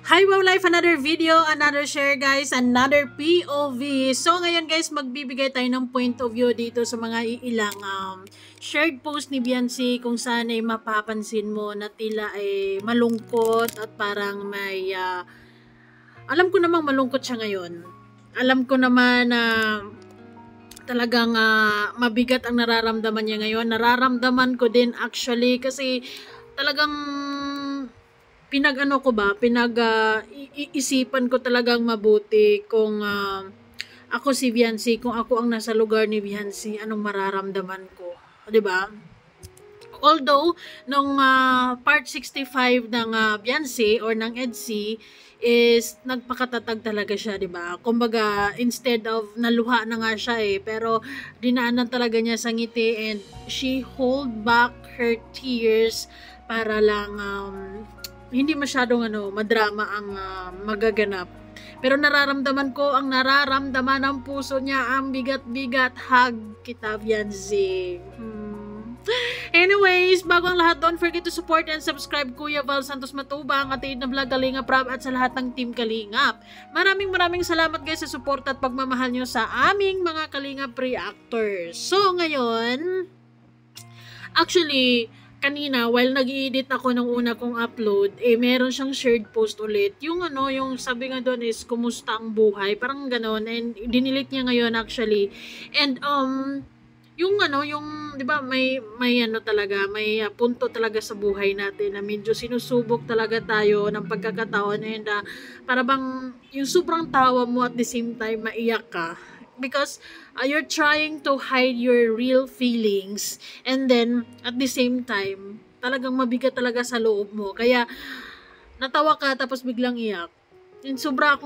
Hi Wow Life, another video, another share guys, another POV. So ngayon guys, magbibigay tayo ng point of view dito sa mga ilang shared post ni Beyonce kung saan ay mapapansin mo na tila ay malungkot at parang may alam ko namang malungkot siya ngayon. Alam ko naman na talagang mabigat ang nararamdaman niya ngayon. Nararamdaman ko din actually kasi talagang isipan ko talagang mabuti kung ako si Beyonce, kung ako ang nasa lugar ni Beyonce, anong mararamdaman ko, 'di ba? Although nung part 65 ng Beyonce or ng EDC is nagpakatatag talaga siya, 'di ba? Kumbaga instead of naluha na nga siya pero dinaanan talaga niya sa ngiti and she hold back her tears para lang hindi masyadong madrama ang magaganap. Pero nararamdaman ko, ang nararamdaman ng puso niya, ang bigat-bigat. Hug kita, Beyonce. Anyways, bago ang lahat, don't forget to support and subscribe Kuya Val Santos Matubang at na vlog Kalingap Rab at sa lahat ng team Kalingap. Maraming salamat guys sa support at pagmamahal nyo sa aming mga Kalingap reactors. So ngayon, actually, kanina, while nag-i-edit ako ng una kong upload, meron siyang shared post ulit. Yung yung sabi nga doon is, kumusta ang buhay? Parang ganon. And dinilit niya ngayon actually. And, yung di ba, may talaga, may punto talaga sa buhay natin na medyo sinusubok talaga tayo ng pagkakataon. And, para bang, yung sobrang tawa mo at the same time, maiyak ka. Because you're trying to hide your real feelings and then at the same time talagang mabigat talaga sa loob mo, kaya natawa ka tapos biglang iyak. And sobrang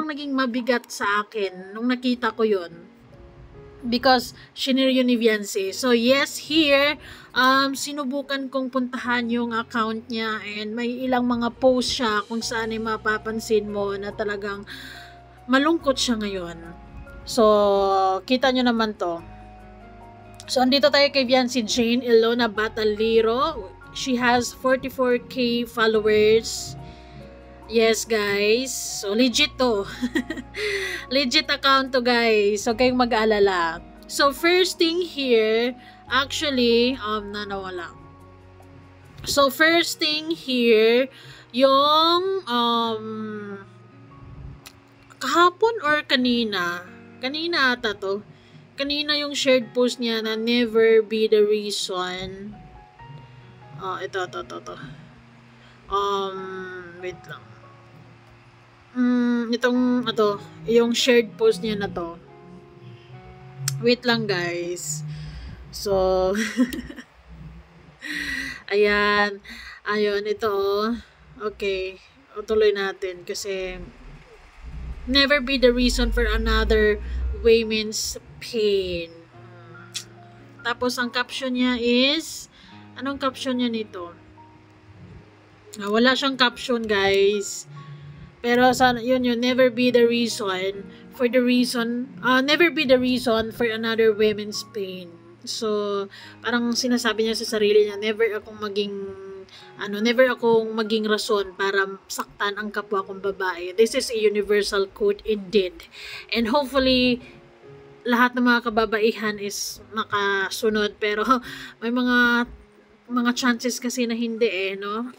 naging mabigat sa akin nung nakita ko yon because shinare yun ni Beyonce. So yes, here sinubukan kong puntahan yung account niya and may ilang mga post siya kung saan ay mapapansin mo na talagang malungkot siya ngayon. So, kita nyo naman to. So, andito tayo kay Beyonce Jane Ilona Bataliro. She has 44k followers. Yes, guys. So, legit to. Legit account to, guys. So, kayong mag-aalala. So, first thing here, actually, nawala. So, first thing here, yung, kahapon or kanina ata to. Kanina yung shared post niya na never be the reason. Ito. Wait lang. Yung shared post niya na to. Wait lang, guys. So, ayan. Ayun, ito. Okay. Tuloy natin kasi never be the reason for another woman's pain. Tapos ang caption niya is, anong caption niya nito? Wala siyang caption, guys. Pero yun, never be the reason never be the reason for another woman's pain. So parang sinasabi niya sa sarili niya, never akong maging rason para saktan ang kapwa kong babae. This is a universal code indeed. And hopefully, lahat ng mga kababaihan is makasunod. Pero may mga chances kasi na hindi no?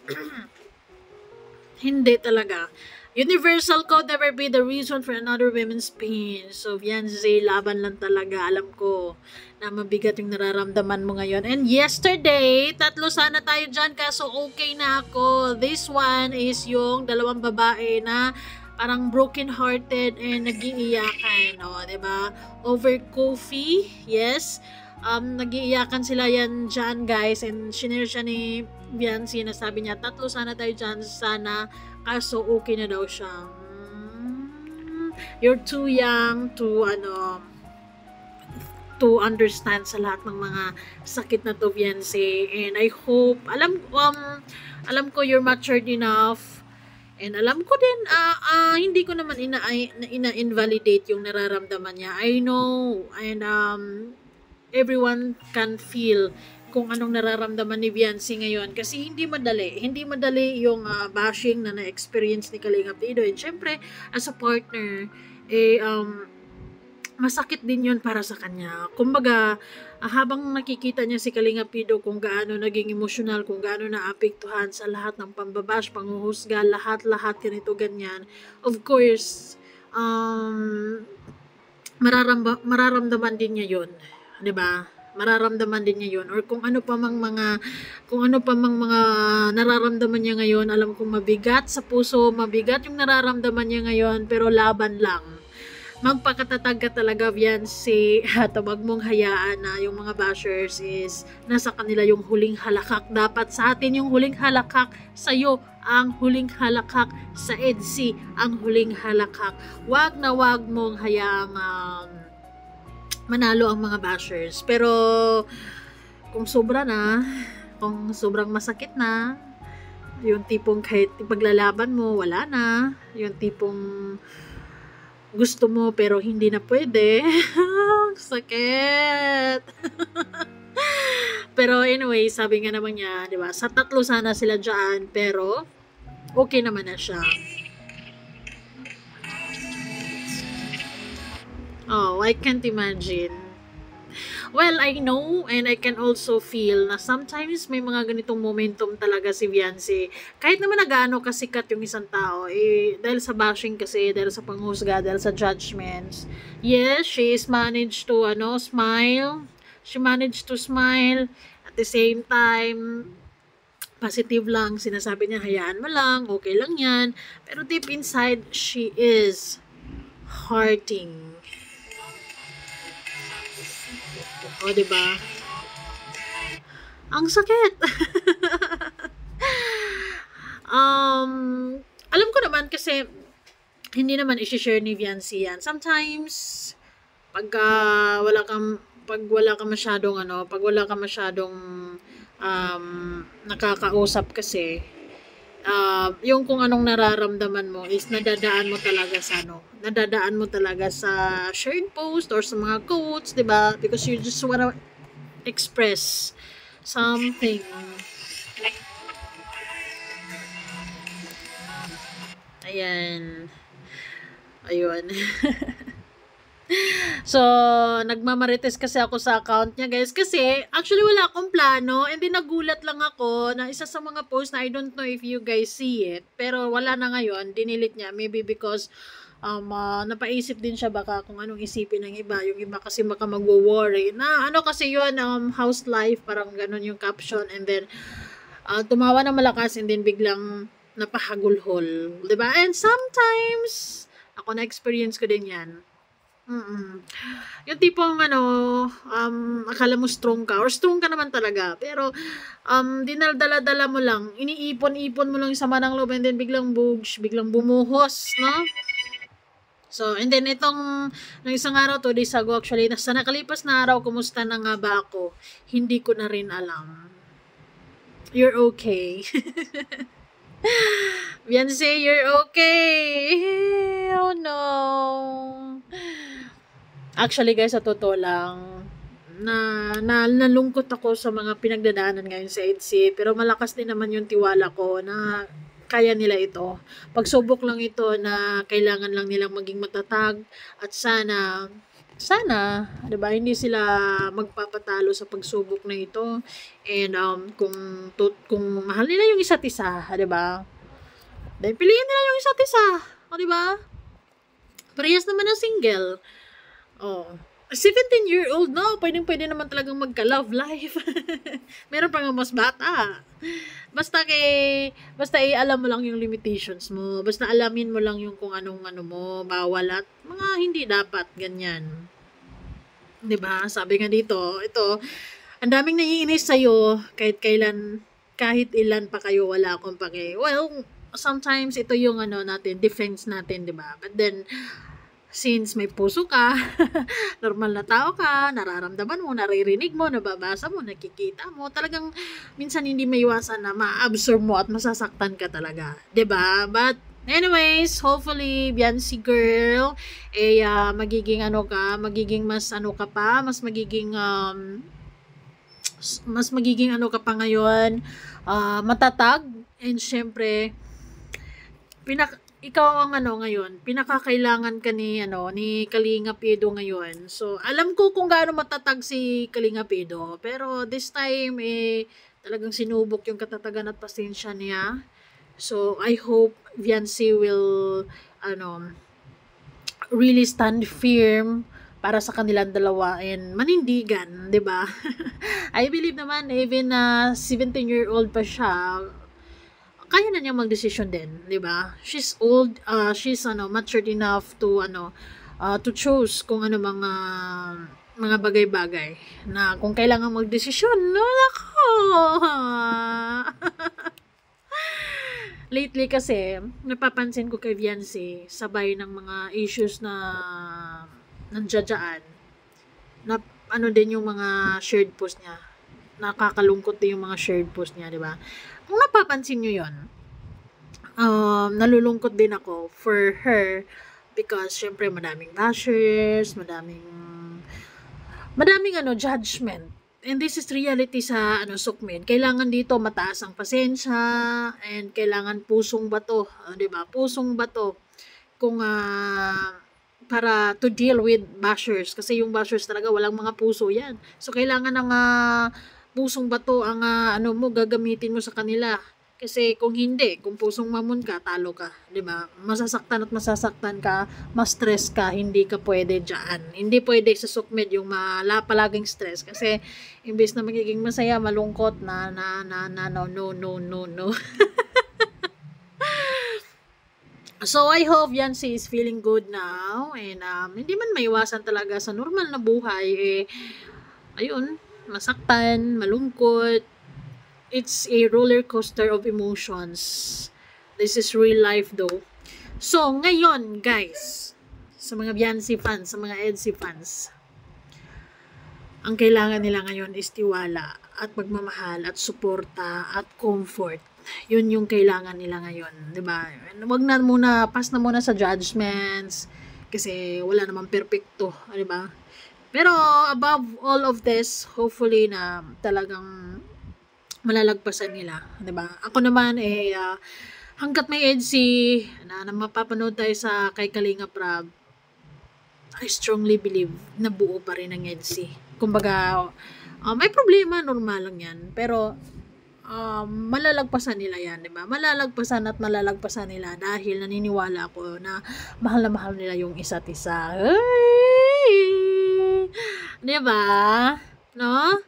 Hindi talaga. Universal code, never be the reason for another woman's pain. So, Beyonce, laban lang talaga. Alam ko na mabigat yung nararamdaman mo ngayon. And yesterday, 3 sana tayo dyan, kaso okay na ako. This one is yung dalawang babae na parang broken-hearted and nag-iiyakan. Diba? Over coffee. Yes. Nag-iiyakan sila yan dyan, guys. And shinare siya ni Beyonce na sabi niya, 3 sana tayo dyan, sana. Kaso okay na daw siya. You're too young to understand sa lahat ng mga sakit na to, Beyonce. And I hope, alam ko you're matured enough. And alam ko din, hindi ko naman ina-invalidate yung nararamdaman niya. I know, and everyone can feel kung anong nararamdaman ni Viancy ngayon kasi hindi madali yung bashing na na-experience ni Kalingap Dido, and syempre as a partner masakit din yun para sa kanya. Kumbaga, habang nakikita niya si Kalingap Dido kung gaano naging emosyonal, kung gaano naapektuhan sa lahat ng pambabash, panghuhusga, lahat ganito ganyan, of course mararamdaman din niya yun, 'di ba? Mararamdaman din niya yun, or kung ano pa mang mga nararamdaman niya ngayon. Alam kong mabigat sa puso, mabigat yung nararamdaman niya ngayon, pero laban lang. Magpakatatag ka talaga, Viancy, at wag mong hayaan na yung mga bashers is nasa kanila yung huling halakak. Dapat sa atin yung huling halakak, sa'yo ang huling halakak, sa EDSI ang huling halakak. Wag mong hayaang manalo ang mga bashers. Pero kung sobra na, kung sobrang masakit na, yung tipong kahit ipaglalaban mo, wala na, yung tipong gusto mo pero hindi na pwede, sakit. Pero anyway, sabi nga naman niya, di ba, sa 3 sana sila dyan, pero okay naman na siya. Oh, I can't imagine. Well, I know and I can also feel na sometimes may mga ganitong momentum talaga si Viancy. Kahit naman nagaano kasikat yung isang tao, dahil sa bashing kasi, dahil sa panghusga, dahil sa judgments. Yes, she is managed to smile. She managed to smile. At the same time, positive lang. Sinasabi niya, hayaan mo lang, okay lang yan. Pero deep inside, she is hurting. O, diba? Ang sakit. Alam ko naman kasi hindi naman i-share ni Viancy yan. Sometimes pag wala ka masyadong nakakausap kasi, yung kung anong nararamdaman mo is nadadaan mo talaga sa shared post or sa mga quotes, 'di ba? Because you just wanna express something. Ayun. So, nagmamarites kasi ako sa account niya, guys. Kasi, actually, wala akong plano. And then, nagulat lang ako na isa sa mga post na I don't know if you guys see it. Pero, wala na ngayon. Dinilit niya. Maybe because, napaisip din siya baka kung anong isipin ng iba. Yung iba kasi baka magwo-worry. Na, kasi yun, house life. Parang ganun yung caption. And then, tumawa na malakas. And then, biglang napahagulhol. Diba? And sometimes, ako na-experience ko din yan. Yung tipong akala mo strong ka, or strong ka naman talaga, pero dinaldala-dala mo lang, iniipon-ipon mo lang yung sama ng loob, and then biglang bumuhos, no? So, and then itong nung isang araw, 2 days ago actually, sa nakalipas na araw, kumusta na nga ba ako? Hindi ko na rin alam. You're okay. Viancy, you're okay. Oh no. Actually guys, sa totoo lang, nalungkot ako sa mga pinagdadaanan ngayon sa EDSI, pero malakas din naman yung tiwala ko na kaya nila ito. Pagsubok lang ito na kailangan lang nilang maging matatag, at sana, 'di ba, hindi sila magpapatalo sa pagsubok na ito. And kung mahal nila yung isa't isa, 'di ba? Dahil piliin nila yung isa't isa, 'di ba? Parehas naman na single. 17-year-old, no? Pwede naman talagang magka-love life. Meron pa nga mas bata. Basta alam mo lang yung limitations mo. Basta alamin mo lang yung kung anong mo, bawal at mga hindi dapat, ganyan. 'Di ba? Sabi nga dito, ito, ang daming naiinis sa'yo, kahit ilan pa kayo, wala akong pake. Well, sometimes ito yung defense natin, 'di ba? But then, since may puso ka, normal na tao ka, nararamdaman mo, naririnig mo, nababasa mo, nakikita mo, talagang minsan hindi maiwasan na ma-absorb mo at masasaktan ka talaga. 'Di ba? But anyways, hopefully, Viancy girl, magiging mas magiging mas magiging ano ka pa ngayon, matatag, and syempre, ikaw ang ano ngayon, pinakakailangan ka ni Kalinga Edo ngayon. So, alam ko kung gaano matatag si Kalinga Edo, pero this time, talagang sinubok yung katatagan at pasensya niya. So, I hope Viancy will, really stand firm para sa kanilang dalawa and manindigan, 'di ba? I believe naman even 17-year-old pa siya, kaya na niya magdesisyon din, 'di ba? She's old, she's matured enough to choose kung ano mga bagay-bagay na kung kailangan magdesisyon. No, nako. Lately kasi, napapansin ko kay Viancy, sabay ng mga issues na nandiyan, na ano din yung mga shared post niya. Nakakalungkot din yung mga shared post niya, di ba? Kung napapansin nyo yun, nalulungkot din ako for her because syempre madaming bashers, madaming judgment. And this is reality sa Sukmin. Kailangan dito mataas ang pasensya and kailangan pusong bato, 'di ba? Pusong bato kung para to deal with bashers kasi yung bashers talaga walang mga puso 'yan. So kailangan ng pusong bato ang gagamitin mo sa kanila. Kasi kung hindi, kung pusong mamon ka, talo ka, 'di ba? Masasaktan ka, ma-stress ka, hindi ka pwede diyan. Hindi pwede sa Sukmed yung palaging stress kasi imbes na magiging masaya, malungkot no. So I hope Viancy is feeling good now and hindi man maiwasan talaga sa normal na buhay ayun, masaktan, malungkot. It's a roller coaster of emotions. This is real life though. So, ngayon, guys, sa mga Viancy fans, sa mga EDSI fans, ang kailangan nila ngayon is tiwala at pagmamahal at suporta at comfort. Yun yung kailangan nila ngayon, 'di ba? Wag na muna, pass na muna sa judgments kasi wala namang perpekto, 'di ba? Pero above all of this, hopefully na talagang malalagpasan nila, 'di ba? Ako naman hangga't may EDSI na mapapanood tayo sa kay Kalinga Prab, I strongly believe na buo pa rin ang EDSI. Kumbaga, may problema, normal lang 'yan. Pero malalagpasan nila 'yan, 'di ba? Malalagpasan nila dahil naniniwala ako na mahal nila yung isa't isa. Ay! 'Di ba? No?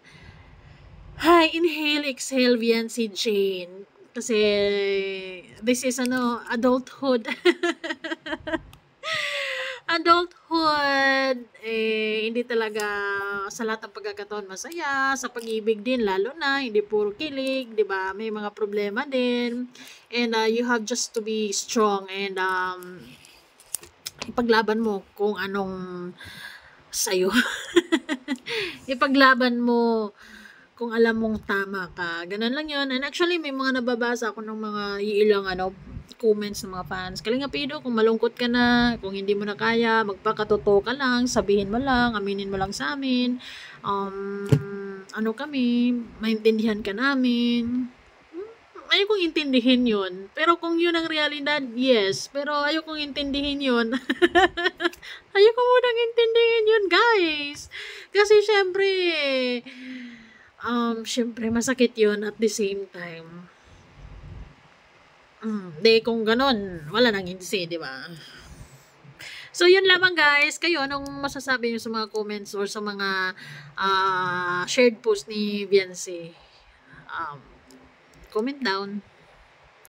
Hi, inhale, exhale, Viancy Jane. Kasi, this is adulthood. Adulthood, hindi talaga sa lahat ng pagkakataon masaya, sa pag-ibig din, lalo na, hindi puro kilig, di ba? May mga problema din. And you have just to be strong and ipaglaban mo kung anong sayo. Ipaglaban mo kung alam mong tama ka. Ganun lang yun. And actually, may mga nababasa ako ng mga iilang comments ng mga fans. Kalinga Edo, kung malungkot ka na, kung hindi mo na kaya, magpakatotoo ka lang, sabihin mo lang, aminin mo lang sa amin. Kami, maintindihan ka namin. Ayokong intindihin yun. Pero kung yun ang realidad, yes. Pero ayokong intindihin yun. Ayoko munang intindihin yun, guys. Kasi syempre masakit yun at the same time. Kung ganon, wala nang EDSI, di ba? So, yun lamang guys. Kayo, anong masasabi nyo sa mga comments or sa mga shared post ni Viancy? Comment down.